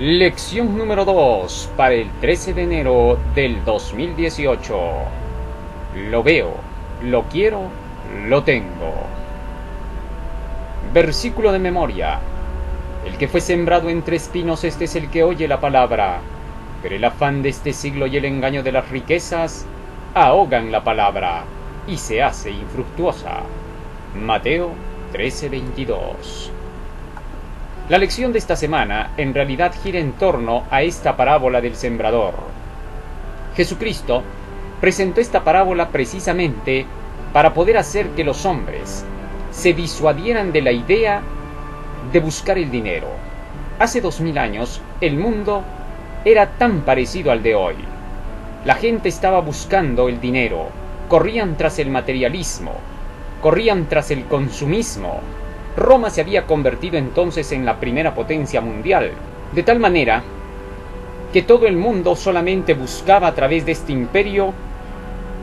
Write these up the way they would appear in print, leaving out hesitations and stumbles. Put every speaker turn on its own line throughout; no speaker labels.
Lección número 2 para el 13 de enero del 2018. Lo veo, lo quiero, lo tengo. Versículo de memoria. El que fue sembrado entre espinos, este es el que oye la palabra, pero el afán de este siglo y el engaño de las riquezas ahogan la palabra y se hace infructuosa. Mateo 13:22. La lección de esta semana en realidad gira en torno a esta parábola del sembrador. Jesucristo presentó esta parábola precisamente para poder hacer que los hombres se disuadieran de la idea de buscar el dinero. Hace 2000 años el mundo era tan parecido al de hoy. La gente estaba buscando el dinero, corrían tras el materialismo, corrían tras el consumismo. Roma se había convertido entonces en la primera potencia mundial, de tal manera que todo el mundo solamente buscaba a través de este imperio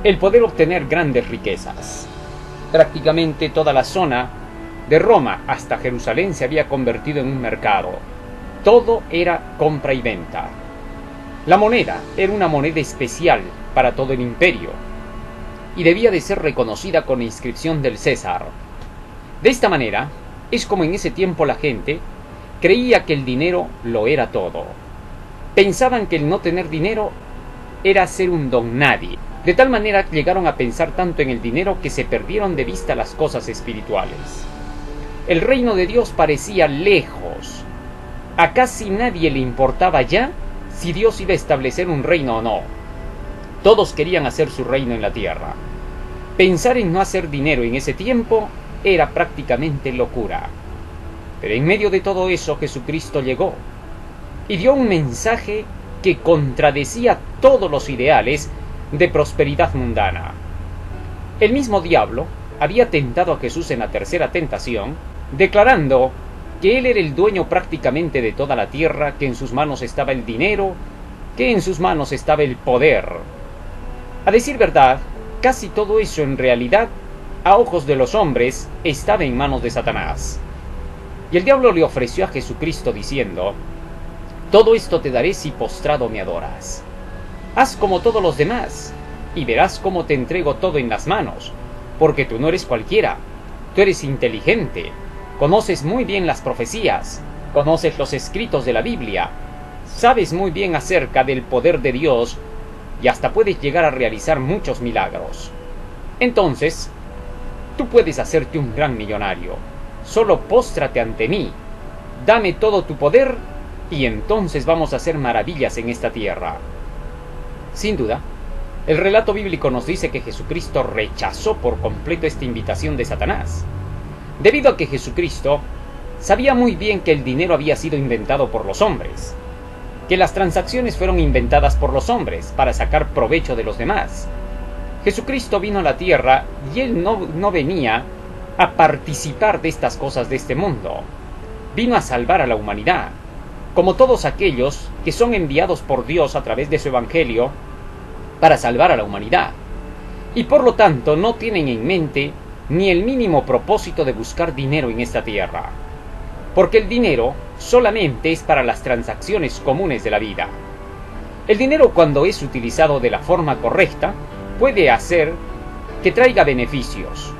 el poder obtener grandes riquezas. Prácticamente toda la zona de Roma hasta Jerusalén se había convertido en un mercado. Todo era compra y venta. La moneda era una moneda especial para todo el imperio y debía de ser reconocida con la inscripción del César. De esta manera, es como en ese tiempo la gente creía que el dinero lo era todo. Pensaban que el no tener dinero era ser un don nadie. De tal manera llegaron a pensar tanto en el dinero que se perdieron de vista las cosas espirituales. El reino de Dios parecía lejos. A casi nadie le importaba ya si Dios iba a establecer un reino o no. Todos querían hacer su reino en la tierra. Pensar en no hacer dinero en ese tiempo era prácticamente locura. Pero en medio de todo eso Jesucristo llegó y dio un mensaje que contradecía todos los ideales de prosperidad mundana. El mismo diablo había tentado a Jesús en la tercera tentación, declarando que él era el dueño prácticamente de toda la tierra, que en sus manos estaba el dinero, que en sus manos estaba el poder. A decir verdad, casi todo eso en realidad, a ojos de los hombres, estaba en manos de Satanás. Y el diablo le ofreció a Jesucristo diciendo: todo esto te daré si postrado me adoras. Haz como todos los demás, y verás cómo te entrego todo en las manos, porque tú no eres cualquiera, tú eres inteligente, conoces muy bien las profecías, conoces los escritos de la Biblia, sabes muy bien acerca del poder de Dios, y hasta puedes llegar a realizar muchos milagros. Entonces, tú puedes hacerte un gran millonario. Solo póstrate ante mí, dame todo tu poder, y entonces vamos a hacer maravillas en esta tierra. Sin duda, el relato bíblico nos dice que Jesucristo rechazó por completo esta invitación de Satanás, debido a que Jesucristo sabía muy bien que el dinero había sido inventado por los hombres, que las transacciones fueron inventadas por los hombres para sacar provecho de los demás. Jesucristo vino a la tierra y él no venía a participar de estas cosas de este mundo. Vino a salvar a la humanidad, como todos aquellos que son enviados por Dios a través de su evangelio para salvar a la humanidad. Y por lo tanto no tienen en mente ni el mínimo propósito de buscar dinero en esta tierra, porque el dinero solamente es para las transacciones comunes de la vida. El dinero, cuando es utilizado de la forma correcta, puede hacer que traiga beneficios.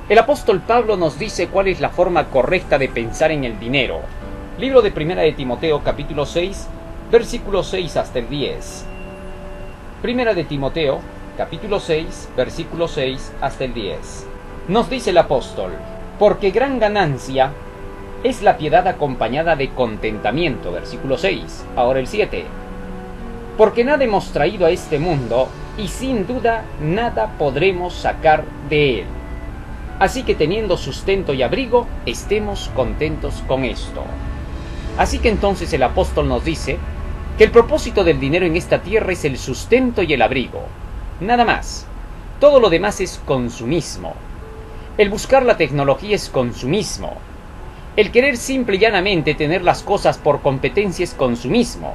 El apóstol Pablo nos dice cuál es la forma correcta de pensar en el dinero. Libro de Primera de Timoteo, capítulo 6, versículo 6 hasta el 10. Primera de Timoteo, capítulo 6, versículo 6 hasta el 10. Nos dice el apóstol: porque gran ganancia es la piedad acompañada de contentamiento. Versículo 6. Ahora el 7. Porque nada hemos traído a este mundo, y sin duda nada podremos sacar de él. Así que teniendo sustento y abrigo, estemos contentos con esto. Así que entonces el apóstol nos dice que el propósito del dinero en esta tierra es el sustento y el abrigo. Nada más. Todo lo demás es consumismo. El buscar la tecnología es consumismo. El querer simple y llanamente tener las cosas por competencia es consumismo.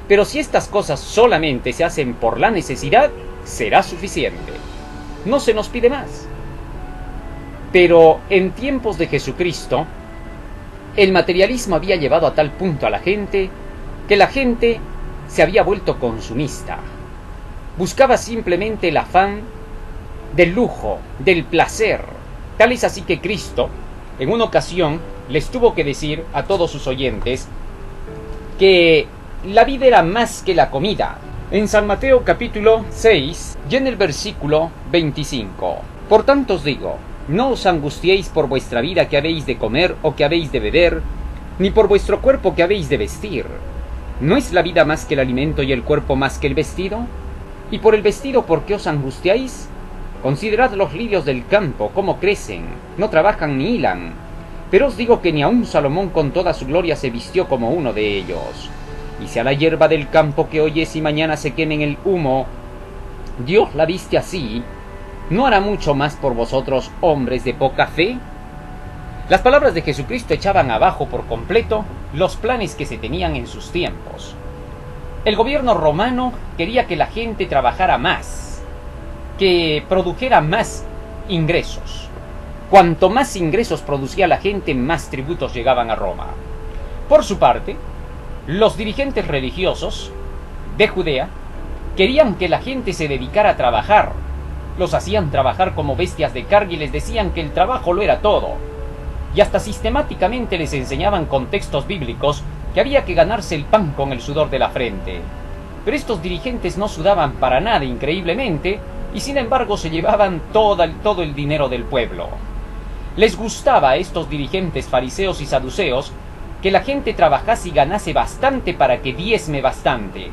Pero si estas cosas solamente se hacen por la necesidad, será suficiente. No se nos pide más. Pero en tiempos de Jesucristo, el materialismo había llevado a tal punto a la gente que la gente se había vuelto consumista. Buscaba simplemente el afán del lujo, del placer. Tal es así que Cristo, en una ocasión, les tuvo que decir a todos sus oyentes que la vida era más que la comida. En San Mateo capítulo 6, y en el versículo 25. Por tanto os digo, no os angustiéis por vuestra vida que habéis de comer o que habéis de beber, ni por vuestro cuerpo que habéis de vestir. ¿No es la vida más que el alimento y el cuerpo más que el vestido? Y por el vestido, ¿por qué os angustiáis? Considerad los lirios del campo, cómo crecen, no trabajan ni hilan. Pero os digo que ni aun Salomón con toda su gloria se vistió como uno de ellos. Y si a la hierba del campo que hoy es y mañana se quema en el humo, Dios la viste así, ¿no hará mucho más por vosotros, hombres de poca fe? Las palabras de Jesucristo echaban abajo por completo los planes que se tenían en sus tiempos. El gobierno romano quería que la gente trabajara más, que produjera más ingresos. Cuanto más ingresos producía la gente, más tributos llegaban a Roma. Por su parte, los dirigentes religiosos de Judea querían que la gente se dedicara a trabajar. Los hacían trabajar como bestias de carga y les decían que el trabajo lo era todo. Y hasta sistemáticamente les enseñaban con textos bíblicos que había que ganarse el pan con el sudor de la frente. Pero estos dirigentes no sudaban para nada, increíblemente, y sin embargo se llevaban todo el dinero del pueblo. Les gustaba a estos dirigentes fariseos y saduceos que la gente trabajase y ganase bastante para que diezme bastante.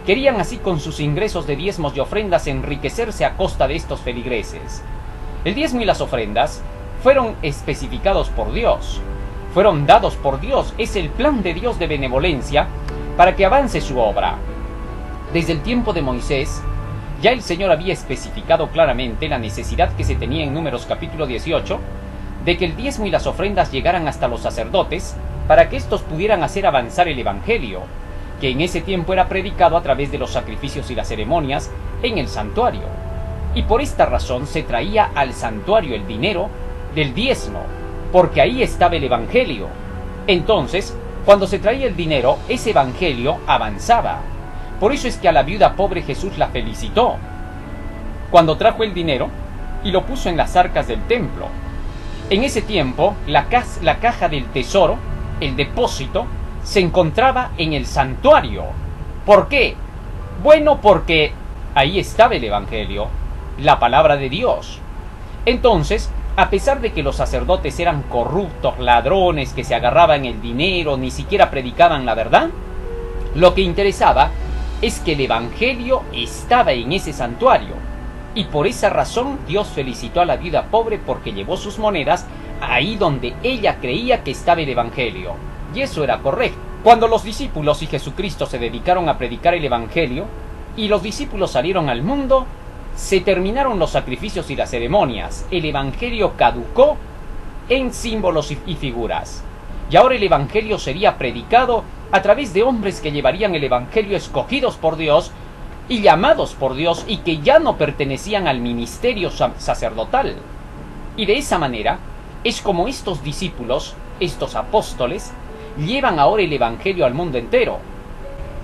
Querían así con sus ingresos de diezmos y ofrendas enriquecerse a costa de estos feligreses. El diezmo y las ofrendas fueron especificados por Dios, fueron dados por Dios, es el plan de Dios de benevolencia para que avance su obra. Desde el tiempo de Moisés, ya el Señor había especificado claramente la necesidad que se tenía en Números capítulo 18, de que el diezmo y las ofrendas llegaran hasta los sacerdotes, para que éstos pudieran hacer avanzar el Evangelio, que en ese tiempo era predicado a través de los sacrificios y las ceremonias en el santuario. Y por esta razón se traía al santuario el dinero del diezmo, porque ahí estaba el Evangelio. Entonces, cuando se traía el dinero, ese Evangelio avanzaba. Por eso es que a la viuda pobre Jesús la felicitó, cuando trajo el dinero y lo puso en las arcas del templo. En ese tiempo, la caja del tesoro, el depósito, se encontraba en el santuario. ¿Por qué? Bueno, porque ahí estaba el Evangelio, la palabra de Dios. Entonces, a pesar de que los sacerdotes eran corruptos, ladrones, que se agarraban el dinero, ni siquiera predicaban la verdad, lo que interesaba es que el Evangelio estaba en ese santuario. Y por esa razón Dios felicitó a la viuda pobre porque llevó sus monedas ahí donde ella creía que estaba el Evangelio. Y eso era correcto. Cuando los discípulos y Jesucristo se dedicaron a predicar el Evangelio, y los discípulos salieron al mundo, se terminaron los sacrificios y las ceremonias. El Evangelio caducó en símbolos y figuras. Y ahora el Evangelio sería predicado a través de hombres que llevarían el Evangelio escogidos por Dios y llamados por Dios y que ya no pertenecían al ministerio sacerdotal. Y de esa manera es como estos discípulos, estos apóstoles, llevan ahora el Evangelio al mundo entero.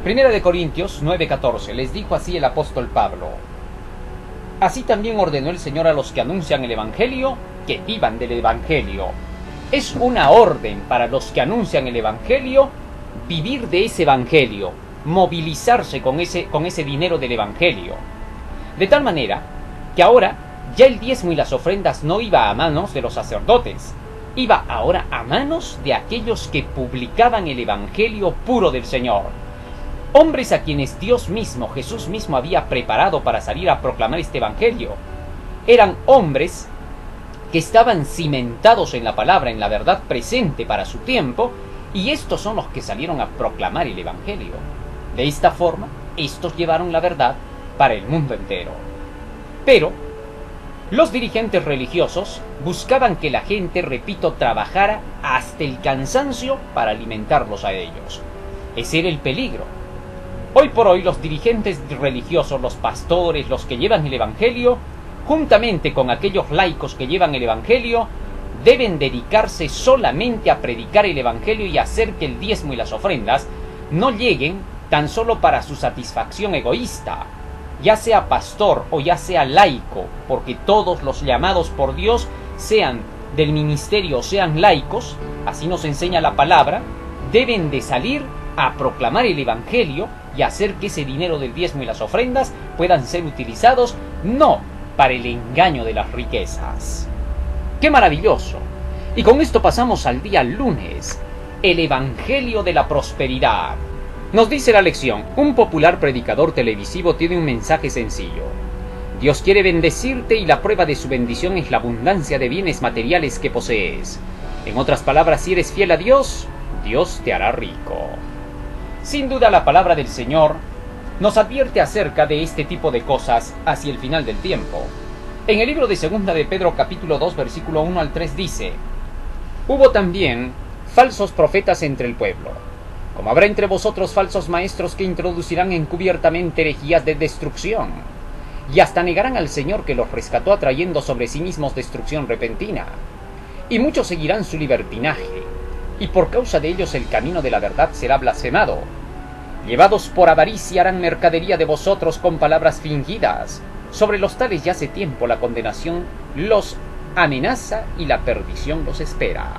Primera de Corintios 9:14, les dijo así el apóstol Pablo: así también ordenó el Señor a los que anuncian el Evangelio, que vivan del Evangelio. Es una orden para los que anuncian el Evangelio, vivir de ese Evangelio, movilizarse con ese dinero del Evangelio. De tal manera que ahora ya el diezmo y las ofrendas no iba a manos de los sacerdotes, iba ahora a manos de aquellos que publicaban el Evangelio puro del Señor. Hombres a quienes Dios mismo, Jesús mismo, había preparado para salir a proclamar este Evangelio. Eran hombres que estaban cimentados en la palabra, en la verdad presente para su tiempo, y estos son los que salieron a proclamar el Evangelio. De esta forma, estos llevaron la verdad para el mundo entero. Pero los dirigentes religiosos buscaban que la gente, repito, trabajara hasta el cansancio para alimentarlos a ellos. Ese era el peligro. Hoy por hoy los dirigentes religiosos, los pastores, los que llevan el Evangelio, juntamente con aquellos laicos que llevan el Evangelio, deben dedicarse solamente a predicar el Evangelio y hacer que el diezmo y las ofrendas no lleguen tan solo para su satisfacción egoísta, ya sea pastor o ya sea laico, porque todos los llamados por Dios, sean del ministerio o sean laicos, así nos enseña la palabra, deben de salir a proclamar el evangelio y hacer que ese dinero del diezmo y las ofrendas puedan ser utilizados no para el engaño de las riquezas. ¡Qué maravilloso! Y con esto pasamos al día lunes, el evangelio de la prosperidad. Nos dice la lección, un popular predicador televisivo tiene un mensaje sencillo. Dios quiere bendecirte y la prueba de su bendición es la abundancia de bienes materiales que posees. En otras palabras, si eres fiel a Dios, Dios te hará rico. Sin duda la palabra del Señor nos advierte acerca de este tipo de cosas hacia el final del tiempo. En el libro de Segunda de Pedro capítulo 2 versículo 1 al 3 dice: Hubo también falsos profetas entre el pueblo, como habrá entre vosotros falsos maestros que introducirán encubiertamente herejías de destrucción, y hasta negarán al Señor que los rescató atrayendo sobre sí mismos destrucción repentina. Y muchos seguirán su libertinaje, y por causa de ellos el camino de la verdad será blasfemado. Llevados por avaricia harán mercadería de vosotros con palabras fingidas. Sobre los tales ya hace tiempo la condenación los amenaza y la perdición los espera.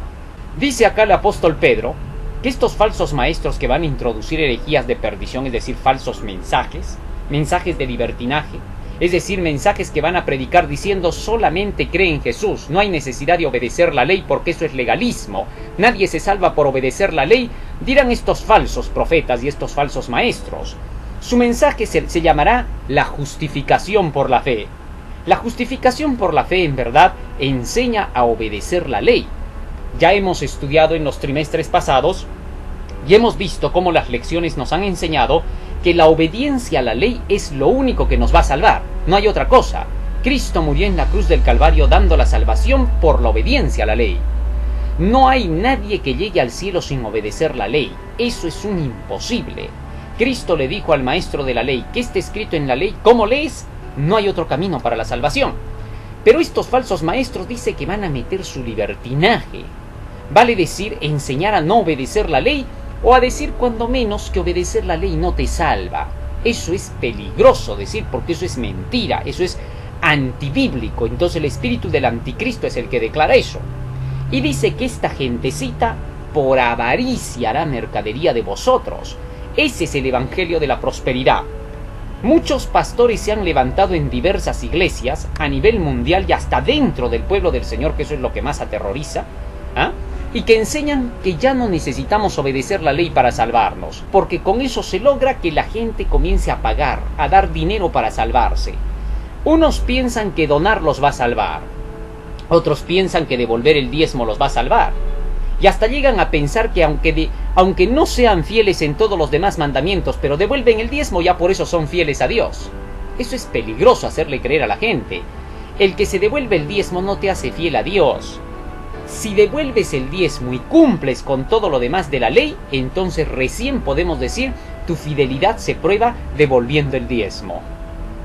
Dice acá el apóstol Pedro que estos falsos maestros que van a introducir herejías de perdición, es decir, falsos mensajes de libertinaje, es decir, mensajes que van a predicar diciendo solamente cree en Jesús, no hay necesidad de obedecer la ley porque eso es legalismo, nadie se salva por obedecer la ley, dirán estos falsos profetas y estos falsos maestros. Su mensaje se llamará la justificación por la fe. La justificación por la fe en verdad enseña a obedecer la ley. Ya hemos estudiado en los trimestres pasados y hemos visto cómo las lecciones nos han enseñado que la obediencia a la ley es lo único que nos va a salvar, no hay otra cosa. Cristo murió en la cruz del Calvario dando la salvación por la obediencia a la ley. No hay nadie que llegue al cielo sin obedecer la ley, eso es un imposible. Cristo le dijo al maestro de la ley: ¿qué está escrito en la ley? ¿Cómo lees? No hay otro camino para la salvación. Pero estos falsos maestros dicen que van a meter su libertinaje. Vale decir, enseñar a no obedecer la ley, o a decir cuando menos que obedecer la ley no te salva. Eso es peligroso decir, porque eso es mentira, eso es antibíblico. Entonces el espíritu del anticristo es el que declara eso. Y dice que esta gentecita por avaricia hará mercadería de vosotros. Ese es el evangelio de la prosperidad. Muchos pastores se han levantado en diversas iglesias a nivel mundial y hasta dentro del pueblo del Señor, que eso es lo que más aterroriza, y que enseñan que ya no necesitamos obedecer la ley para salvarnos, porque con eso se logra que la gente comience a pagar, a dar dinero para salvarse. Unos piensan que donar los va a salvar, otros piensan que devolver el diezmo los va a salvar, y hasta llegan a pensar que aunque no sean fieles en todos los demás mandamientos, pero devuelven el diezmo, ya por eso son fieles a Dios. Eso es peligroso hacerle creer a la gente. El que se devuelve el diezmo no te hace fiel a Dios. Si devuelves el diezmo y cumples con todo lo demás de la ley, entonces recién podemos decir tu fidelidad se prueba devolviendo el diezmo.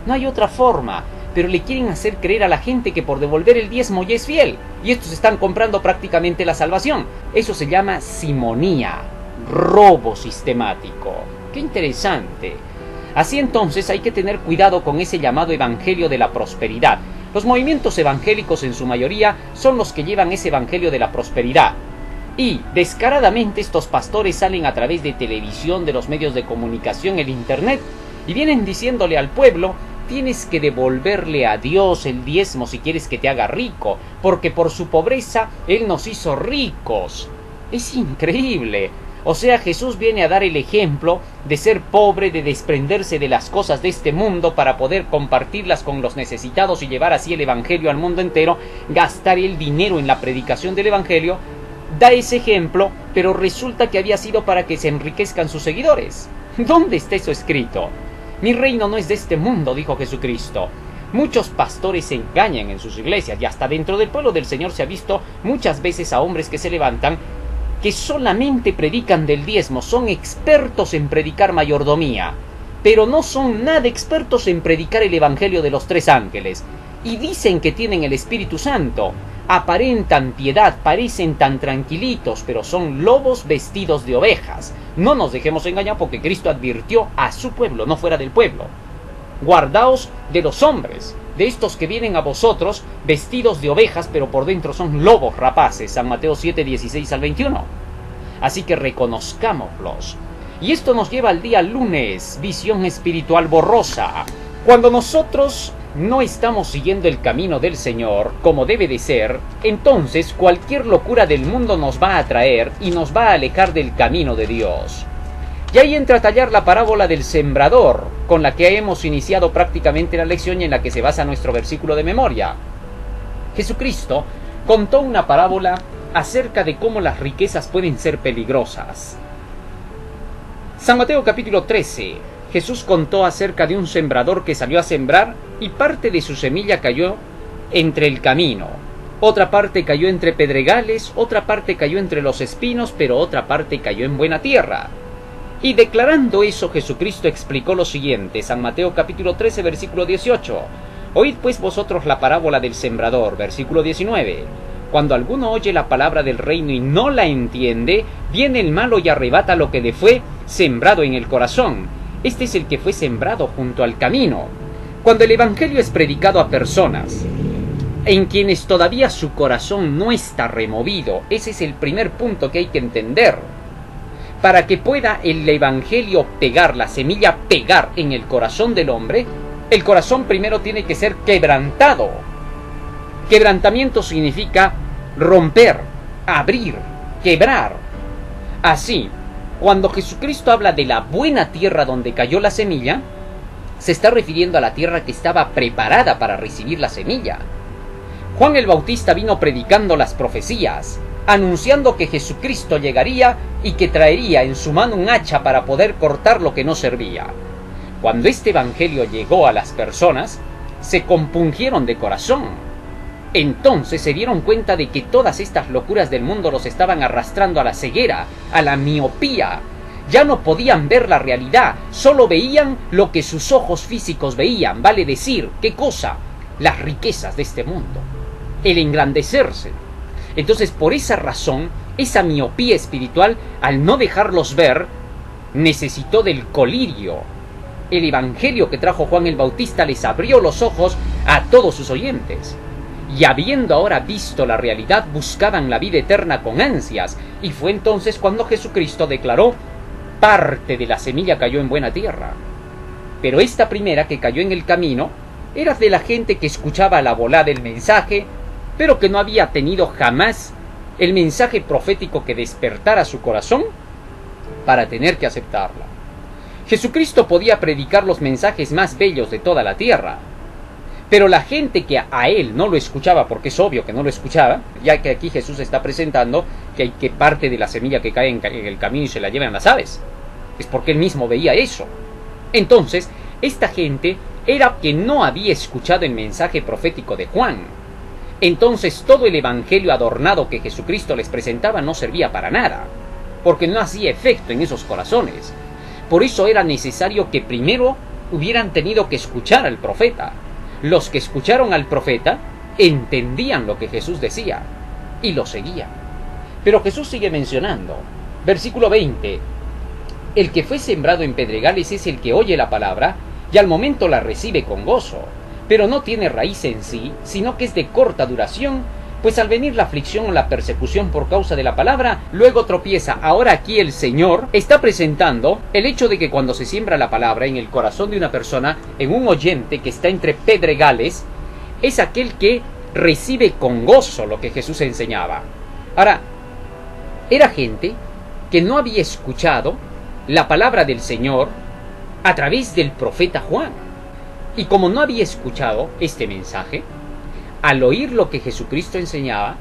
No hay otra forma, pero le quieren hacer creer a la gente que por devolver el diezmo ya es fiel, y estos están comprando prácticamente la salvación. Eso se llama simonía, robo sistemático. ¡Qué interesante! Así entonces hay que tener cuidado con ese llamado evangelio de la prosperidad. Los movimientos evangélicos en su mayoría son los que llevan ese evangelio de la prosperidad. Y descaradamente estos pastores salen a través de televisión, de los medios de comunicación, el internet, y vienen diciéndole al pueblo: tienes que devolverle a Dios el diezmo si quieres que te haga rico, porque por su pobreza Él nos hizo ricos. Es increíble. O sea, Jesús viene a dar el ejemplo de ser pobre, de desprenderse de las cosas de este mundo para poder compartirlas con los necesitados y llevar así el evangelio al mundo entero, gastar el dinero en la predicación del evangelio. Da ese ejemplo, pero resulta que había sido para que se enriquezcan sus seguidores. ¿Dónde está eso escrito? Mi reino no es de este mundo, dijo Jesucristo. Muchos pastores se engañan en sus iglesias y hasta dentro del pueblo del Señor se ha visto muchas veces a hombres que se levantan que solamente predican del diezmo, son expertos en predicar mayordomía, pero no son nada expertos en predicar el evangelio de los 3 ángeles. y dicen que tienen el Espíritu Santo. Aparentan piedad, parecen tan tranquilitos, pero son lobos vestidos de ovejas. No nos dejemos engañar, porque Cristo advirtió a su pueblo, no fuera del pueblo: guardaos de los hombres, de estos que vienen a vosotros vestidos de ovejas, pero por dentro son lobos rapaces. San Mateo 7, 16 al 21. Así que reconozcámoslos. Y esto nos lleva al día lunes, visión espiritual borrosa. Cuando nosotros no estamos siguiendo el camino del Señor como debe de ser, entonces cualquier locura del mundo nos va a atraer y nos va a alejar del camino de Dios. Y ahí entra a tallar la parábola del sembrador, con la que hemos iniciado prácticamente la lección y en la que se basa nuestro versículo de memoria. Jesucristo contó una parábola acerca de cómo las riquezas pueden ser peligrosas. San Mateo capítulo 13, Jesús contó acerca de un sembrador que salió a sembrar y parte de su semilla cayó entre el camino. Otra parte cayó entre pedregales, otra parte cayó entre los espinos, pero otra parte cayó en buena tierra. Y declarando eso, Jesucristo explicó lo siguiente, San Mateo capítulo 13, versículo 18. Oíd pues vosotros la parábola del sembrador, versículo 19. Cuando alguno oye la palabra del reino y no la entiende, viene el malo y arrebata lo que le fue sembrado en el corazón. Este es el que fue sembrado junto al camino. Cuando el evangelio es predicado a personas en quienes todavía su corazón no está removido, ese es el primer punto que hay que entender. Para que pueda el evangelio pegar, la semilla pegar en el corazón del hombre, el corazón primero tiene que ser quebrantado. Quebrantamiento significa romper, abrir, quebrar. Así, cuando Jesucristo habla de la buena tierra donde cayó la semilla, se está refiriendo a la tierra que estaba preparada para recibir la semilla. Juan el Bautista vino predicando las profecías, anunciando que Jesucristo llegaría y que traería en su mano un hacha para poder cortar lo que no servía. Cuando este evangelio llegó a las personas, se compungieron de corazón. Entonces se dieron cuenta de que todas estas locuras del mundo los estaban arrastrando a la ceguera, a la miopía. Ya no podían ver la realidad, solo veían lo que sus ojos físicos veían, vale decir, ¿qué cosa? Las riquezas de este mundo, el engrandecerse. Entonces, por esa razón, esa miopía espiritual, al no dejarlos ver, necesitó del colirio. El evangelio que trajo Juan el Bautista les abrió los ojos a todos sus oyentes. Y habiendo ahora visto la realidad, buscaban la vida eterna con ansias. Y fue entonces cuando Jesucristo declaró: parte de la semilla cayó en buena tierra. Pero esta primera, que cayó en el camino, era de la gente que escuchaba a la volada el mensaje, pero que no había tenido jamás el mensaje profético que despertara su corazón para tener que aceptarla. Jesucristo podía predicar los mensajes más bellos de toda la tierra, pero la gente que a él no lo escuchaba, porque es obvio que no lo escuchaba, ya que aquí Jesús está presentando que hay que parte de la semilla que cae en el camino y se la llevan las aves, es porque él mismo veía eso. Entonces, esta gente era que no había escuchado el mensaje profético de Juan. Entonces todo el evangelio adornado que Jesucristo les presentaba no servía para nada, porque no hacía efecto en esos corazones. Por eso era necesario que primero hubieran tenido que escuchar al profeta. Los que escucharon al profeta entendían lo que Jesús decía y lo seguían. Pero Jesús sigue mencionando, versículo 20, el que fue sembrado en pedregales es el que oye la palabra y al momento la recibe con gozo, pero no tiene raíz en sí, sino que es de corta duración, pues al venir la aflicción o la persecución por causa de la palabra, luego tropieza. Ahora aquí el Señor está presentando el hecho de que cuando se siembra la palabra en el corazón de una persona, en un oyente que está entre pedregales, es aquel que recibe con gozo lo que Jesús enseñaba. Ahora, era gente que no había escuchado la palabra del Señor a través del profeta Juan. Y como no había escuchado este mensaje, al oír lo que Jesucristo enseñaba,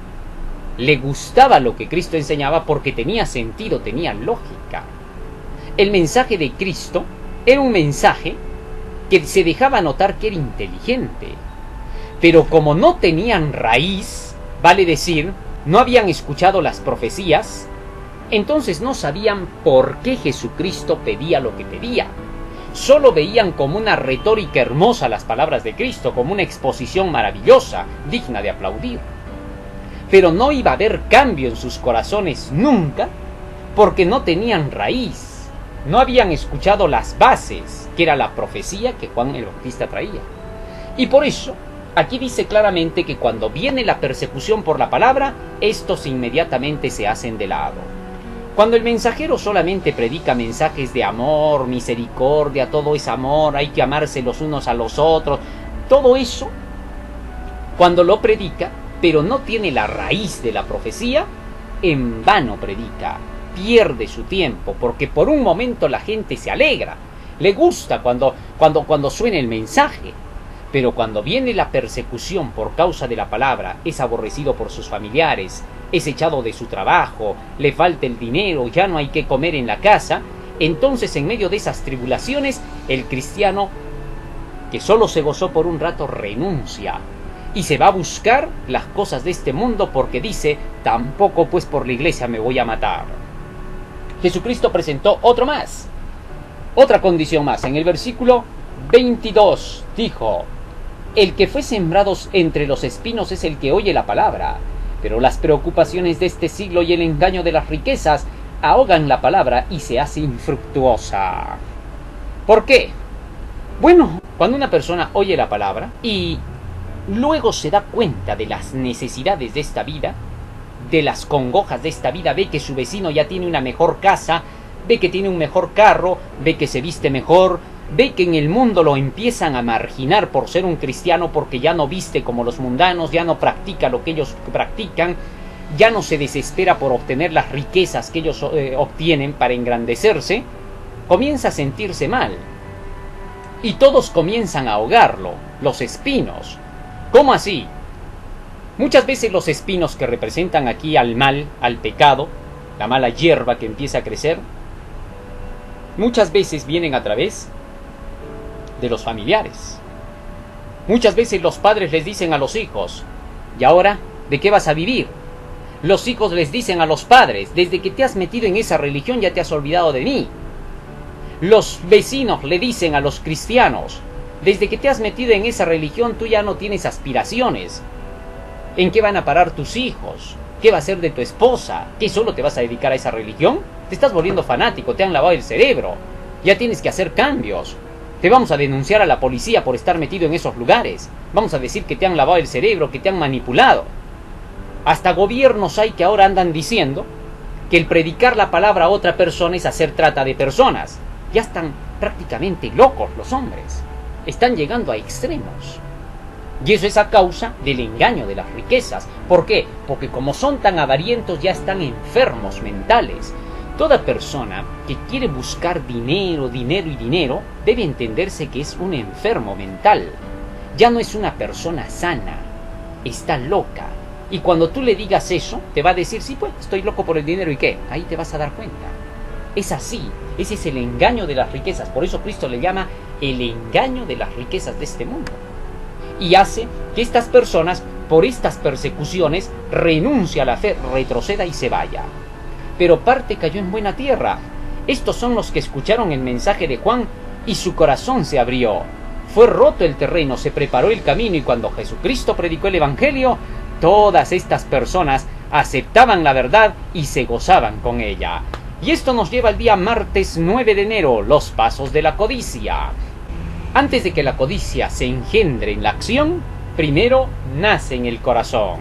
le gustaba lo que Cristo enseñaba porque tenía sentido, tenía lógica. El mensaje de Cristo era un mensaje que se dejaba notar que era inteligente. Pero como no tenían raíz, vale decir, no habían escuchado las profecías, entonces no sabían por qué Jesucristo pedía lo que pedía. Solo veían como una retórica hermosa las palabras de Cristo, como una exposición maravillosa, digna de aplaudir. Pero no iba a haber cambio en sus corazones nunca, porque no tenían raíz, no habían escuchado las bases, que era la profecía que Juan el Bautista traía. Y por eso, aquí dice claramente que cuando viene la persecución por la palabra, estos inmediatamente se hacen de lado. Cuando el mensajero solamente predica mensajes de amor, misericordia, todo es amor, hay que amarse los unos a los otros, todo eso, cuando lo predica, pero no tiene la raíz de la profecía, en vano predica, pierde su tiempo, porque por un momento la gente se alegra, le gusta cuando suena el mensaje, pero cuando viene la persecución por causa de la palabra, es aborrecido por sus familiares, es echado de su trabajo, le falta el dinero, ya no hay que comer en la casa, entonces en medio de esas tribulaciones, el cristiano, que solo se gozó por un rato, renuncia y se va a buscar las cosas de este mundo porque dice, tampoco pues por la iglesia me voy a matar. Jesucristo presentó otro más, otra condición más. En el versículo 22 dijo, el que fue sembrado entre los espinos es el que oye la palabra, pero las preocupaciones de este siglo y el engaño de las riquezas ahogan la palabra y se hace infructuosa. ¿Por qué? Bueno, cuando una persona oye la palabra y luego se da cuenta de las necesidades de esta vida, de las congojas de esta vida, ve que su vecino ya tiene una mejor casa, ve que tiene un mejor carro, ve que se viste mejor, ve que en el mundo lo empiezan a marginar por ser un cristiano porque ya no viste como los mundanos, ya no practica lo que ellos practican, ya no se desespera por obtener las riquezas que ellos obtienen para engrandecerse, comienza a sentirse mal. Y todos comienzan a ahogarlo, los espinos. ¿Cómo así? Muchas veces los espinos que representan aquí al mal, al pecado, la mala hierba que empieza a crecer, muchas veces vienen a través de los familiares. Muchas veces los padres les dicen a los hijos, ¿y ahora de qué vas a vivir? Los hijos les dicen a los padres, desde que te has metido en esa religión ya te has olvidado de mí. Los vecinos le dicen a los cristianos, desde que te has metido en esa religión tú ya no tienes aspiraciones. ¿En qué van a parar tus hijos? ¿Qué va a ser de tu esposa? ¿Qué solo te vas a dedicar a esa religión? Te estás volviendo fanático, te han lavado el cerebro. Ya tienes que hacer cambios. Te vamos a denunciar a la policía por estar metido en esos lugares. Vamos a decir que te han lavado el cerebro, que te han manipulado. Hasta gobiernos hay que ahora andan diciendo que el predicar la palabra a otra persona es hacer trata de personas. Ya están prácticamente locos los hombres. Están llegando a extremos. Y eso es a causa del engaño de las riquezas. ¿Por qué? Porque como son tan avarientos ya están enfermos mentales. Toda persona que quiere buscar dinero, dinero y dinero, debe entenderse que es un enfermo mental. Ya no es una persona sana, está loca. Y cuando tú le digas eso, te va a decir, sí, pues, estoy loco por el dinero, ¿y qué? Ahí te vas a dar cuenta. Es así, ese es el engaño de las riquezas. Por eso Cristo le llama el engaño de las riquezas de este mundo. Y hace que estas personas, por estas persecuciones, renuncie a la fe, retroceda y se vaya. Pero parte cayó en buena tierra. Estos son los que escucharon el mensaje de Juan y su corazón se abrió. Fue roto el terreno, se preparó el camino y cuando Jesucristo predicó el Evangelio, todas estas personas aceptaban la verdad y se gozaban con ella. Y esto nos lleva al día martes 9 de enero, los pasos de la codicia. Antes de que la codicia se engendre en la acción, primero nace en el corazón.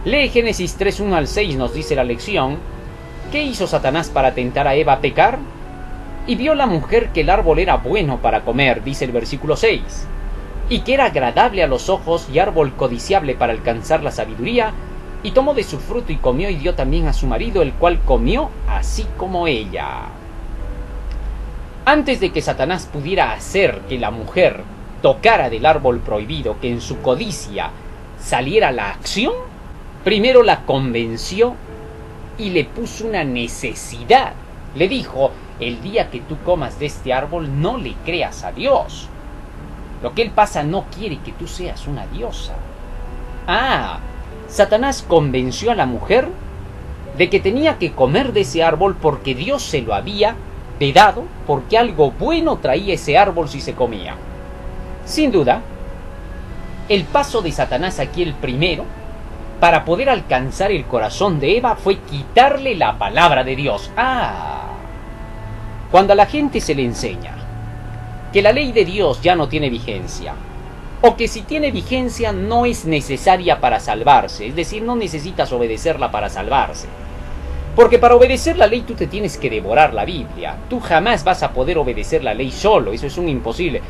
Lee Génesis 3:1 al 6, nos dice la lección. ¿Qué hizo Satanás para tentar a Eva a pecar? Y vio la mujer que el árbol era bueno para comer, dice el versículo 6, y que era agradable a los ojos y árbol codiciable para alcanzar la sabiduría, y tomó de su fruto y comió y dio también a su marido, el cual comió así como ella. Antes de que Satanás pudiera hacer que la mujer tocara del árbol prohibido, que en su codicia saliera la acción, primero la convenció y le puso una necesidad. Le dijo, el día que tú comas de este árbol no le creas a Dios. Lo que él pasa no quiere que tú seas una diosa. Satanás convenció a la mujer de que tenía que comer de ese árbol porque Dios se lo había vedado porque algo bueno traía ese árbol si se comía. Sin duda, el paso de Satanás aquí, el primero, para poder alcanzar el corazón de Eva, fue quitarle la palabra de Dios. Cuando a la gente se le enseña que la ley de Dios ya no tiene vigencia, o que si tiene vigencia no es necesaria para salvarse, es decir, no necesitas obedecerla para salvarse. Porque para obedecer la ley tú te tienes que devorar la Biblia. Tú jamás vas a poder obedecer la ley solo, eso es un imposible.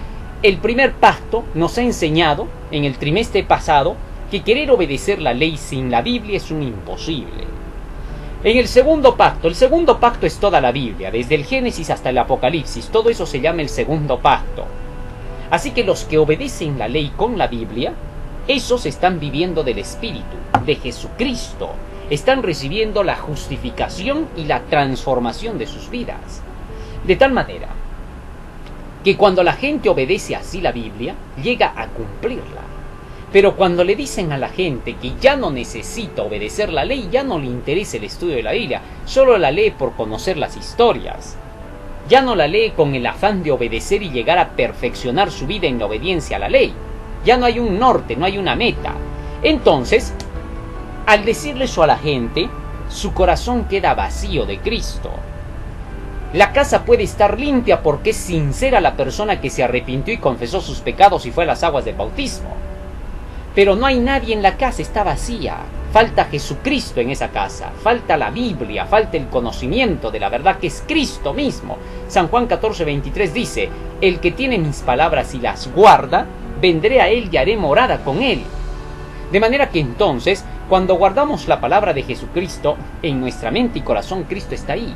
El primer pacto nos ha enseñado en el trimestre pasado que querer obedecer la ley sin la Biblia es un imposible. En el segundo pacto es toda la Biblia, desde el Génesis hasta el Apocalipsis, todo eso se llama el segundo pacto. Así que los que obedecen la ley con la Biblia, esos están viviendo del Espíritu, de Jesucristo, están recibiendo la justificación y la transformación de sus vidas. De tal manera que cuando la gente obedece así la Biblia, llega a cumplirla. Pero cuando le dicen a la gente que ya no necesita obedecer la ley, ya no le interesa el estudio de la Biblia, solo la lee por conocer las historias. Ya no la lee con el afán de obedecer y llegar a perfeccionar su vida en la obediencia a la ley. Ya no hay un norte, no hay una meta. Entonces, al decirle eso a la gente, su corazón queda vacío de Cristo. La casa puede estar limpia porque es sincera la persona que se arrepintió y confesó sus pecados y fue a las aguas del bautismo. Pero no hay nadie en la casa, está vacía. Falta Jesucristo en esa casa, falta la Biblia, falta el conocimiento de la verdad que es Cristo mismo. San Juan 14:23 dice, el que tiene mis palabras y las guarda, vendré a él y haré morada con él. De manera que entonces, cuando guardamos la palabra de Jesucristo, en nuestra mente y corazón Cristo está ahí.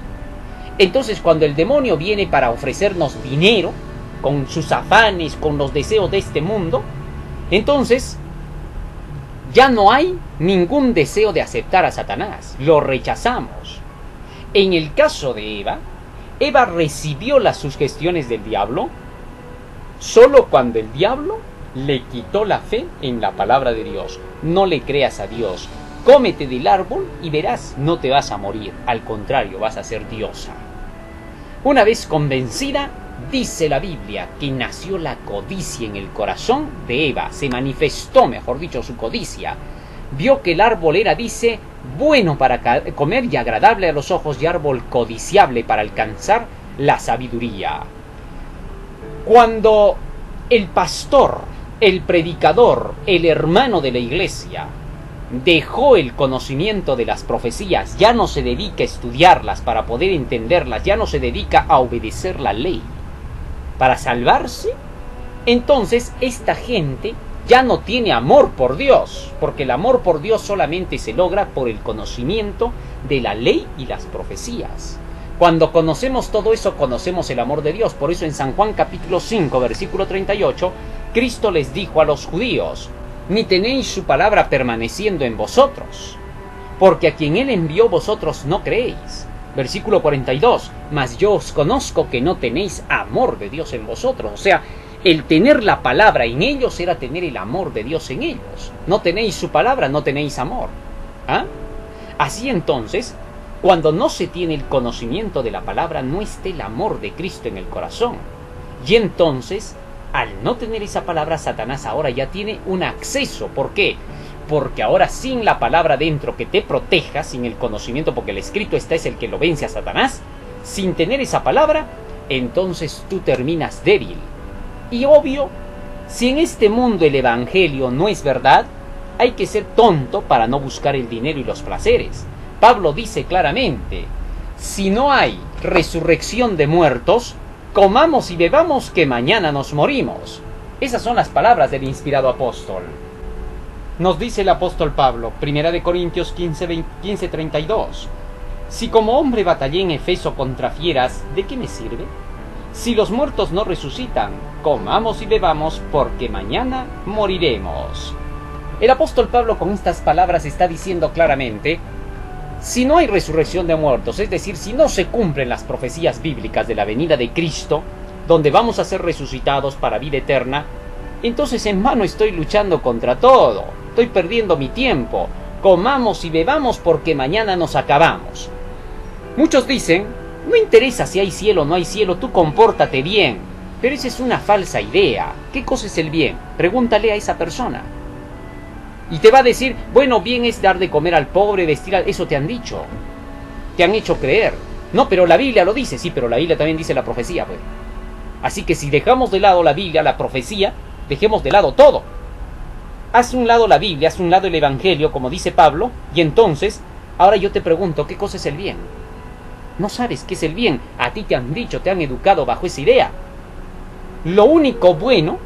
Entonces cuando el demonio viene para ofrecernos dinero, con sus afanes, con los deseos de este mundo, entonces ya no hay ningún deseo de aceptar a Satanás, lo rechazamos. En el caso de Eva, Eva recibió las sugestiones del diablo solo cuando el diablo le quitó la fe en la palabra de Dios. No le creas a Dios, cómete del árbol y verás, no te vas a morir, al contrario, vas a ser diosa. Una vez convencida, dice la Biblia que nació la codicia en el corazón de Eva, se manifestó, mejor dicho, su codicia. Vio que el árbol era, dice, bueno para comer y agradable a los ojos y árbol codiciable para alcanzar la sabiduría. Cuando el pastor, el predicador, el hermano de la iglesia, dejó el conocimiento de las profecías, ya no se dedica a estudiarlas para poder entenderlas, ya no se dedica a obedecer la ley para salvarse, entonces esta gente ya no tiene amor por Dios, porque el amor por Dios solamente se logra por el conocimiento de la ley y las profecías. Cuando conocemos todo eso, conocemos el amor de Dios. Por eso en San Juan capítulo 5, versículo 38, Cristo les dijo a los judíos, ni tenéis su palabra permaneciendo en vosotros, porque a quien él envió vosotros no creéis. Versículo 42, mas yo os conozco que no tenéis amor de Dios en vosotros. O sea, el tener la palabra en ellos era tener el amor de Dios en ellos. No tenéis su palabra, no tenéis amor. Así entonces, cuando no se tiene el conocimiento de la palabra, no está el amor de Cristo en el corazón. Y entonces, al no tener esa palabra, Satanás ahora ya tiene un acceso. ¿Por qué? Porque ahora sin la palabra dentro que te proteja, sin el conocimiento, porque el escrito está es el que lo vence a Satanás, sin tener esa palabra, entonces tú terminas débil. Y obvio, si en este mundo el evangelio no es verdad, hay que ser tonto para no buscar el dinero y los placeres. Pablo dice claramente, si no hay resurrección de muertos, comamos y bebamos que mañana nos morimos. Esas son las palabras del inspirado apóstol. Nos dice el apóstol Pablo, 1 Corintios 15:32, si como hombre batallé en Efeso contra fieras, ¿de qué me sirve? Si los muertos no resucitan, comamos y bebamos porque mañana moriremos. El apóstol Pablo con estas palabras está diciendo claramente, si no hay resurrección de muertos, es decir, si no se cumplen las profecías bíblicas de la venida de Cristo, donde vamos a ser resucitados para vida eterna, entonces en vano estoy luchando contra todo, estoy perdiendo mi tiempo, comamos y bebamos porque mañana nos acabamos. Muchos dicen No interesa si hay cielo o no hay cielo, tú compórtate bien. Pero esa es una falsa idea. ¿Qué cosa es el bien? Pregúntale a esa persona. Y te va a decir, bueno, bien es dar de comer al pobre, vestir al... Eso te han dicho. Te han hecho creer. No, pero la Biblia lo dice. Sí, pero la Biblia también dice la profecía, pues. Así que si dejamos de lado la Biblia, la profecía, dejemos de lado todo. Haz un lado la Biblia, haz un lado el Evangelio, como dice Pablo, y entonces, ahora yo te pregunto, ¿qué cosa es el bien? No sabes qué es el bien. A ti te han dicho, te han educado bajo esa idea. Lo único bueno,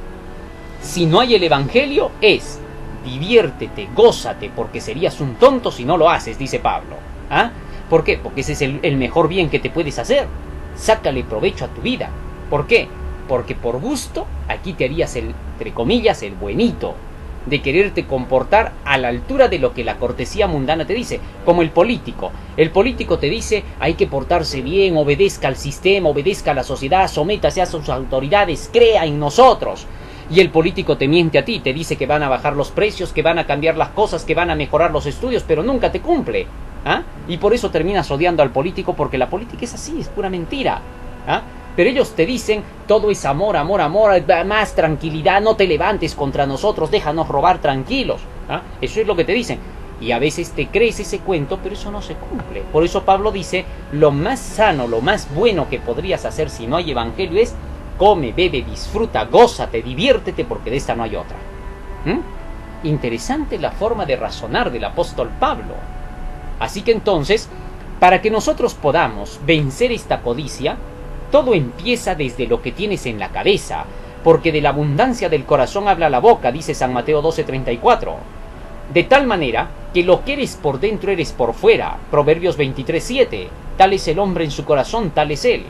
si no hay el Evangelio, es diviértete, gózate, porque serías un tonto si no lo haces, dice Pablo. ¿Ah? ¿Por qué? Porque ese es el mejor bien que te puedes hacer. Sácale provecho a tu vida. ¿Por qué? Porque por gusto, aquí te harías entre comillas, el buenito, de quererte comportar a la altura de lo que la cortesía mundana te dice, como el político. El político te dice, hay que portarse bien, obedezca al sistema, obedezca a la sociedad, sométase a sus autoridades, crea en nosotros. Y el político te miente a ti, te dice que van a bajar los precios, que van a cambiar las cosas, que van a mejorar los estudios, pero nunca te cumple. ¿Ah? Y por eso terminas odiando al político, porque la política es así, es pura mentira. ¿Ah? Pero ellos te dicen, todo es amor, amor, amor, más tranquilidad, no te levantes contra nosotros, déjanos robar tranquilos. ¿Ah? Eso es lo que te dicen. Y a veces te crees ese cuento, pero eso no se cumple. Por eso Pablo dice, lo más sano, lo más bueno que podrías hacer si no hay evangelio es, come, bebe, disfruta, gózate, diviértete, porque de esta no hay otra. Interesante la forma de razonar del apóstol Pablo. Así que entonces, para que nosotros podamos vencer esta codicia, todo empieza desde lo que tienes en la cabeza, porque de la abundancia del corazón habla la boca, dice San Mateo 12:34. De tal manera que lo que eres por dentro eres por fuera, Proverbios 23:7. Tal es el hombre en su corazón, tal es él.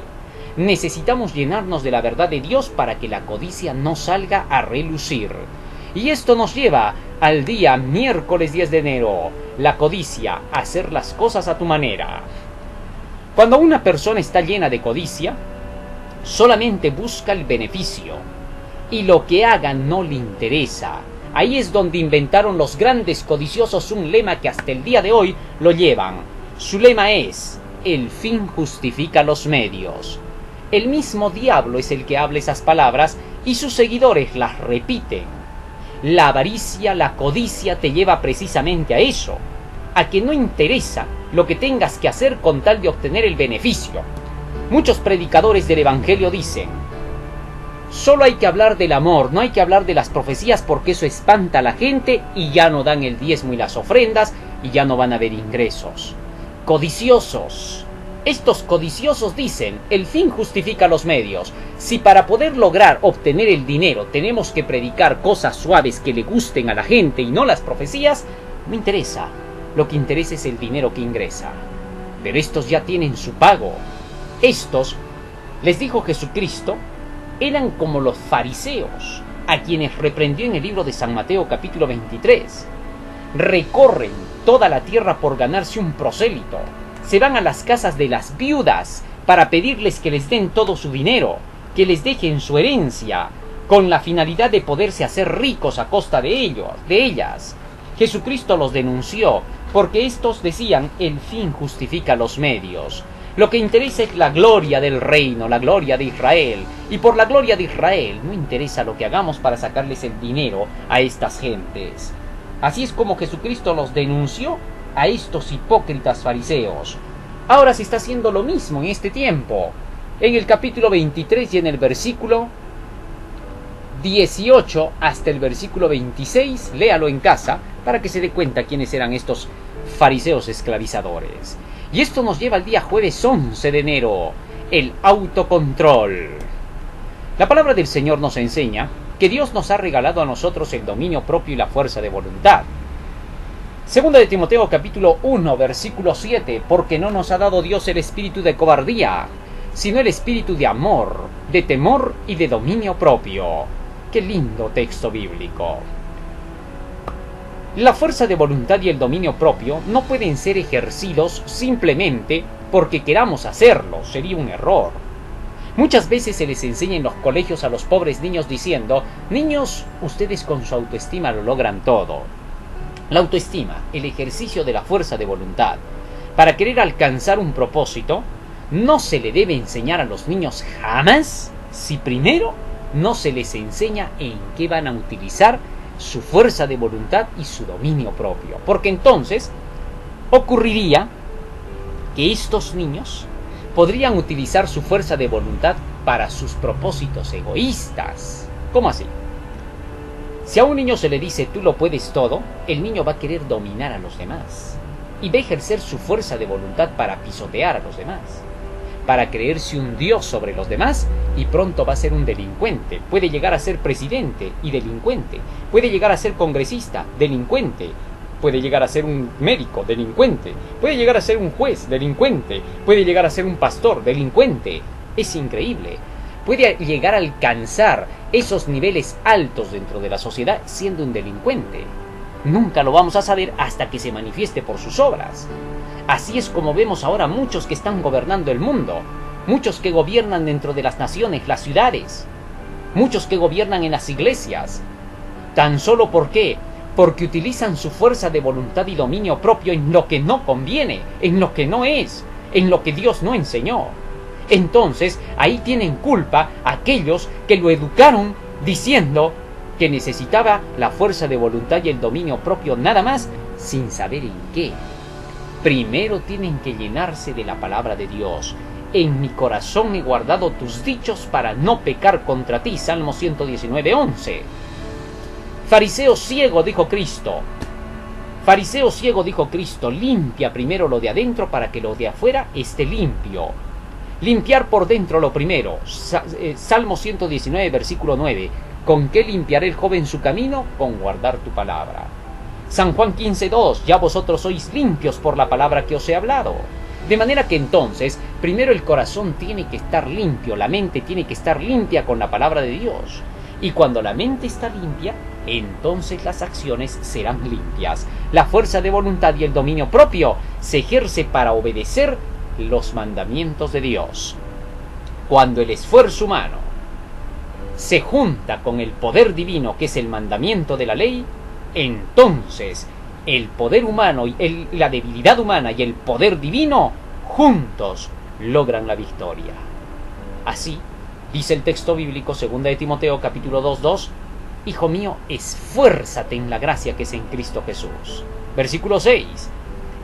Necesitamos llenarnos de la verdad de Dios para que la codicia no salga a relucir. Y esto nos lleva al día miércoles 10 de enero, la codicia, hacer las cosas a tu manera. Cuando una persona está llena de codicia, solamente busca el beneficio, y lo que haga no le interesa. Ahí es donde inventaron los grandes codiciosos un lema que hasta el día de hoy lo llevan. Su lema es, el fin justifica los medios. El mismo diablo es el que habla esas palabras y sus seguidores las repiten. La avaricia, la codicia te lleva precisamente a eso, a que no interesa lo que tengas que hacer con tal de obtener el beneficio. Muchos predicadores del Evangelio dicen, solo hay que hablar del amor, no hay que hablar de las profecías porque eso espanta a la gente y ya no dan el diezmo y las ofrendas y ya no van a haber ingresos. Codiciosos. Estos codiciosos dicen, el fin justifica los medios. Si para poder lograr obtener el dinero tenemos que predicar cosas suaves que le gusten a la gente y no las profecías, no interesa. Lo que interesa es el dinero que ingresa. Pero estos ya tienen su pago. Estos, les dijo Jesucristo, eran como los fariseos, a quienes reprendió en el libro de San Mateo capítulo 23. Recorren toda la tierra por ganarse un prosélito. Se van a las casas de las viudas para pedirles que les den todo su dinero, que les dejen su herencia, con la finalidad de poderse hacer ricos a costa de ellas. Jesucristo los denunció, porque estos decían, el fin justifica los medios. Lo que interesa es la gloria del reino, la gloria de Israel. Y por la gloria de Israel no interesa lo que hagamos para sacarles el dinero a estas gentes. Así es como Jesucristo los denunció a estos hipócritas fariseos. Ahora se está haciendo lo mismo en este tiempo. En el capítulo 23 y en el versículo 18 hasta el versículo 26, léalo en casa para que se dé cuenta quiénes eran estos fariseos esclavizadores. Y esto nos lleva al día jueves 11 de enero, el autocontrol. La palabra del Señor nos enseña que Dios nos ha regalado a nosotros el dominio propio y la fuerza de voluntad. Segunda de Timoteo capítulo 1 versículo 7, porque no nos ha dado Dios el espíritu de cobardía, sino el espíritu de amor, de temor y de dominio propio. ¡Qué lindo texto bíblico! La fuerza de voluntad y el dominio propio no pueden ser ejercidos simplemente porque queramos hacerlo, sería un error. Muchas veces se les enseña en los colegios a los pobres niños diciendo, niños, ustedes con su autoestima lo logran todo. La autoestima, el ejercicio de la fuerza de voluntad. Para querer alcanzar un propósito, no se le debe enseñar a los niños jamás si primero no se les enseña en qué van a utilizar su fuerza de voluntad y su dominio propio. Porque entonces ocurriría que estos niños podrían utilizar su fuerza de voluntad para sus propósitos egoístas. ¿Cómo así? Si a un niño se le dice tú lo puedes todo, el niño va a querer dominar a los demás y va a ejercer su fuerza de voluntad para pisotear a los demás, para creerse un dios sobre los demás, y pronto va a ser un delincuente. Puede llegar a ser presidente y delincuente, puede llegar a ser congresista, delincuente, puede llegar a ser un médico, delincuente, puede llegar a ser un juez, delincuente, puede llegar a ser un pastor, delincuente. Es increíble. Puede llegar a alcanzar esos niveles altos dentro de la sociedad siendo un delincuente. Nunca lo vamos a saber hasta que se manifieste por sus obras. Así es como vemos ahora muchos que están gobernando el mundo, muchos que gobiernan dentro de las naciones, las ciudades, muchos que gobiernan en las iglesias. ¿Tan solo por qué? Porque utilizan su fuerza de voluntad y dominio propio en lo que no conviene, en lo que no es, en lo que Dios no enseñó. Entonces, ahí tienen culpa aquellos que lo educaron diciendo que necesitaba la fuerza de voluntad y el dominio propio nada más, sin saber en qué. Primero tienen que llenarse de la palabra de Dios. En mi corazón he guardado tus dichos para no pecar contra ti. Salmo 119:11. Fariseo ciego, dijo Cristo. Fariseo ciego, dijo Cristo, limpia primero lo de adentro para que lo de afuera esté limpio. Limpiar por dentro lo primero. Salmo 119, versículo 9. ¿Con qué limpiará el joven su camino? Con guardar tu palabra. San Juan 15:2. Ya vosotros sois limpios por la palabra que os he hablado. De manera que entonces, primero el corazón tiene que estar limpio, la mente tiene que estar limpia con la palabra de Dios. Y cuando la mente está limpia, entonces las acciones serán limpias. La fuerza de voluntad y el dominio propio se ejerce para obedecer los mandamientos de Dios. Cuando el esfuerzo humano se junta con el poder divino, que es el mandamiento de la ley, entonces el poder humano y la debilidad humana y el poder divino juntos logran la victoria. Así dice el texto bíblico, 2 de Timoteo capítulo 2:2, Hijo mío, esfuérzate en la gracia que es en Cristo Jesús. Versículo 6.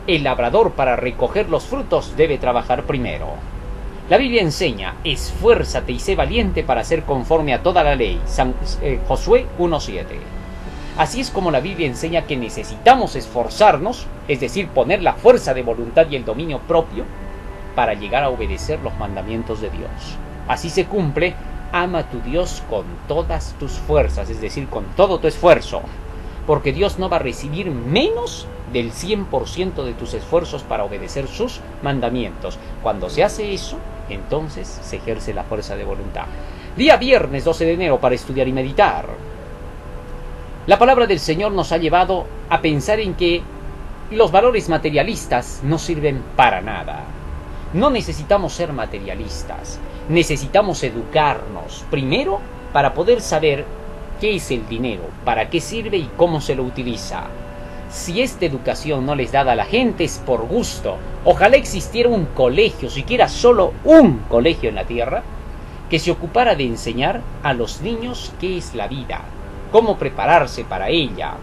El labrador para recoger los frutos debe trabajar primero. La Biblia enseña, esfuérzate y sé valiente para ser conforme a toda la ley. Josué 1:7. Así es como la Biblia enseña que necesitamos esforzarnos, es decir, poner la fuerza de voluntad y el dominio propio para llegar a obedecer los mandamientos de Dios. Así se cumple, ama a tu Dios con todas tus fuerzas, es decir, con todo tu esfuerzo, porque Dios no va a recibir menos del 100% de tus esfuerzos para obedecer sus mandamientos. Cuando se hace eso, entonces se ejerce la fuerza de voluntad. Día viernes 12 de enero para estudiar y meditar. La palabra del Señor nos ha llevado a pensar en que los valores materialistas no sirven para nada. No necesitamos ser materialistas, necesitamos educarnos primero para poder saber qué es el dinero, para qué sirve y cómo se lo utiliza. Si esta educación no les da a la gente es por gusto. Ojalá existiera un colegio, siquiera solo un colegio en la tierra, que se ocupara de enseñar a los niños qué es la vida, cómo prepararse para ella.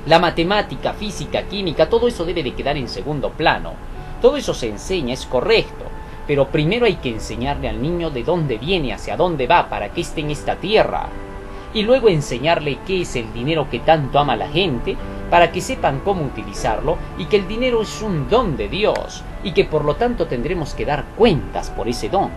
La matemática, física, química, todo eso debe de quedar en segundo plano. Todo eso se enseña, es correcto, pero primero hay que enseñarle al niño de dónde viene, hacia dónde va, para qué esté en esta tierra. Y luego enseñarle qué es el dinero que tanto ama la gente, para que sepan cómo utilizarlo, y que el dinero es un don de Dios, y que por lo tanto tendremos que dar cuentas por ese don.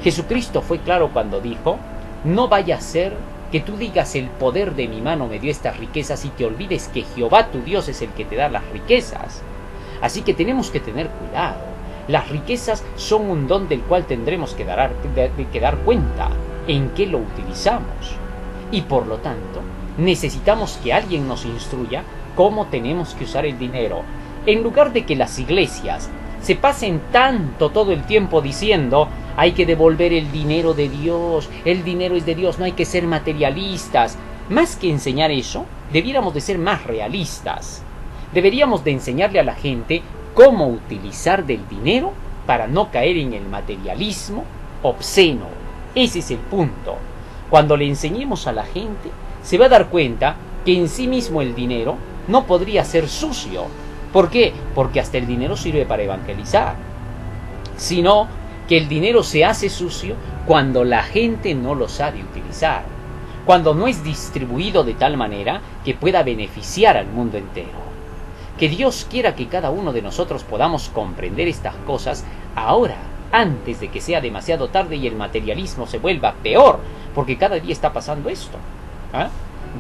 Jesucristo fue claro cuando dijo, no vaya a ser que tú digas el poder de mi mano me dio estas riquezas y te olvides que Jehová tu Dios es el que te da las riquezas. Así que tenemos que tener cuidado. Las riquezas son un don del cual tendremos que dar cuenta en qué lo utilizamos. Y por lo tanto, necesitamos que alguien nos instruya cómo tenemos que usar el dinero. En lugar de que las iglesias se pasen tanto todo el tiempo diciendo hay que devolver el dinero de Dios, el dinero es de Dios, no hay que ser materialistas. Más que enseñar eso, debiéramos de ser más realistas. Deberíamos de enseñarle a la gente cómo utilizar del dinero
para no caer en el materialismo obsceno. Ese es el punto. Cuando le enseñemos a la gente, se va a dar cuenta que en sí mismo el dinero no podría ser sucio. ¿Por qué? Porque hasta el dinero sirve para evangelizar. Sino que el dinero se hace sucio cuando la gente no lo sabe utilizar, cuando no es distribuido de tal manera que pueda beneficiar al mundo entero. Que Dios quiera que cada uno de nosotros podamos comprender estas cosas ahora, antes de que sea demasiado tarde y el materialismo se vuelva peor, porque cada día está pasando esto.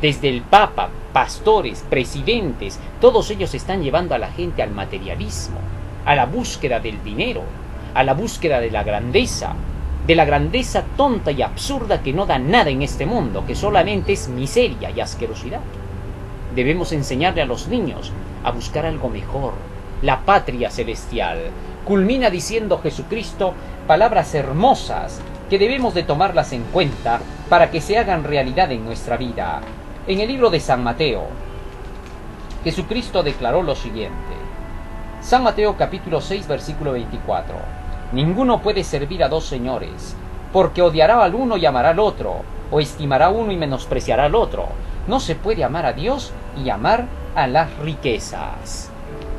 Desde el Papa, pastores, presidentes, todos ellos están llevando a la gente al materialismo, a la búsqueda del dinero, a la búsqueda de la grandeza tonta y absurda que no da nada en este mundo, que solamente es miseria y asquerosidad. Debemos enseñarle a los niños a buscar algo mejor, la patria celestial. Culmina diciendo Jesucristo palabras hermosas que debemos de tomarlas en cuenta para que se hagan realidad en nuestra vida. En el libro de San Mateo, Jesucristo declaró lo siguiente. San Mateo capítulo 6 versículo 24. Ninguno puede servir a dos señores, porque odiará al uno y amará al otro, o estimará a uno y menospreciará al otro. No se puede amar a Dios y amar a las riquezas.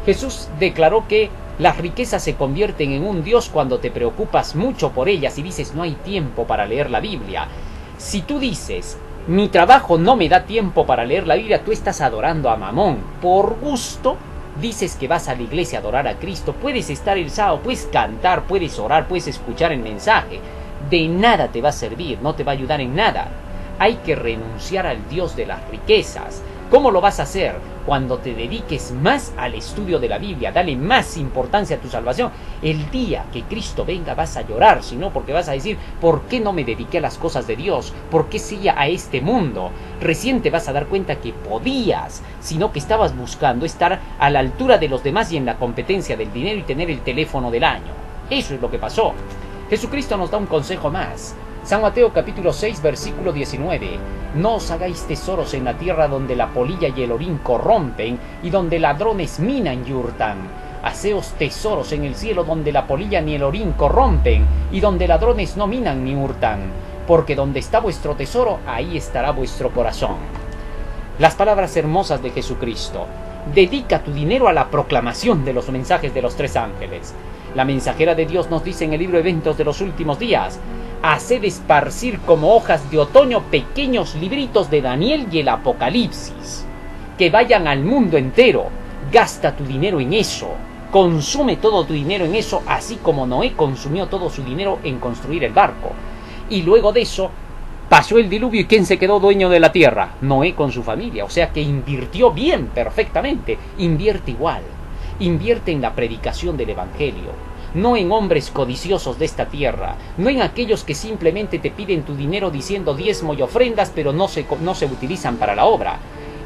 Jesús declaró que las riquezas se convierten en un Dios cuando te preocupas mucho por ellas y dices no hay tiempo para leer la Biblia. Si tú dices mi trabajo no me da tiempo para leer la Biblia, tú estás adorando a Mamón. Por gusto dices que vas a la iglesia a adorar a Cristo. Puedes estar el sábado, puedes cantar, puedes orar, puedes escuchar el mensaje. De nada te va a servir, no te va a ayudar en nada. Hay que renunciar al Dios de las riquezas. ¿Cómo lo vas a hacer? Cuando te dediques más al estudio de la Biblia, dale más importancia a tu salvación. El día que Cristo venga vas a llorar, sino porque vas a decir, ¿por qué no me dediqué a las cosas de Dios? ¿Por qué seguía a este mundo? Recién te vas a dar cuenta que podías, sino que estabas buscando estar a la altura de los demás y en la competencia del dinero y tener el teléfono del año. Eso es lo que pasó. Jesucristo nos da un consejo más. San Mateo capítulo 6 versículo 19. No os hagáis tesoros en la tierra donde la polilla y el orín corrompen y donde ladrones minan y hurtan. Haceos tesoros en el cielo donde la polilla ni el orín corrompen y donde ladrones no minan ni hurtan. Porque donde está vuestro tesoro, ahí estará vuestro corazón. Las palabras hermosas de Jesucristo. Dedica tu dinero a la proclamación de los mensajes de los tres ángeles. La mensajera de Dios nos dice en el libro Eventos de los Últimos Días: haced esparcir como hojas de otoño pequeños libritos de Daniel y el Apocalipsis, que vayan al mundo entero. Gasta tu dinero en eso, consume todo tu dinero en eso, así como Noé consumió todo su dinero en construir el barco. Y luego de eso pasó el diluvio y ¿quién se quedó dueño de la tierra? Noé con su familia. O sea que invirtió bien, perfectamente. Invierte igual, invierte en la predicación del evangelio. No en hombres codiciosos de esta tierra, no en aquellos que simplemente te piden tu dinero diciendo diezmo y ofrendas, pero no se utilizan para la obra.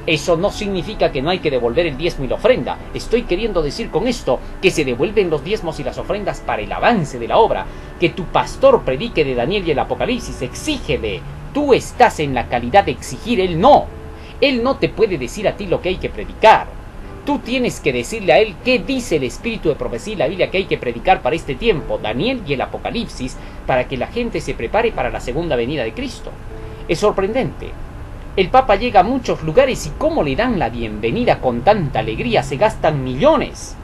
Eso no significa que no hay que devolver el diezmo y la ofrenda. Estoy queriendo decir con esto que se devuelven los diezmos y las ofrendas para el avance de la obra. Que tu pastor predique de Daniel y el Apocalipsis, exígele. Tú estás en la calidad de exigir, él no. Él no te puede decir a ti lo que hay que predicar. Tú tienes que decirle a él qué dice el espíritu de profecía y la Biblia que hay que predicar para este tiempo, Daniel y el Apocalipsis, para que la gente se prepare para la segunda venida de Cristo. Es sorprendente. El Papa llega a muchos lugares y cómo le dan la bienvenida con tanta alegría, se gastan millones.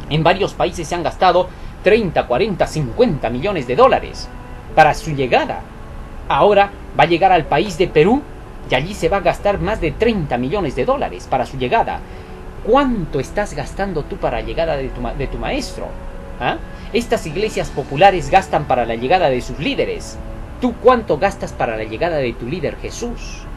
En varios países se han gastado 30, 40, 50 millones de dólares para su llegada. Ahora va a llegar al país de Perú y allí se va a gastar más de 30 millones de dólares para su llegada. ¿Cuánto estás gastando tú para la llegada de tu maestro? Estas iglesias populares gastan para la llegada de sus líderes. ¿Tú cuánto gastas para la llegada de tu líder Jesús?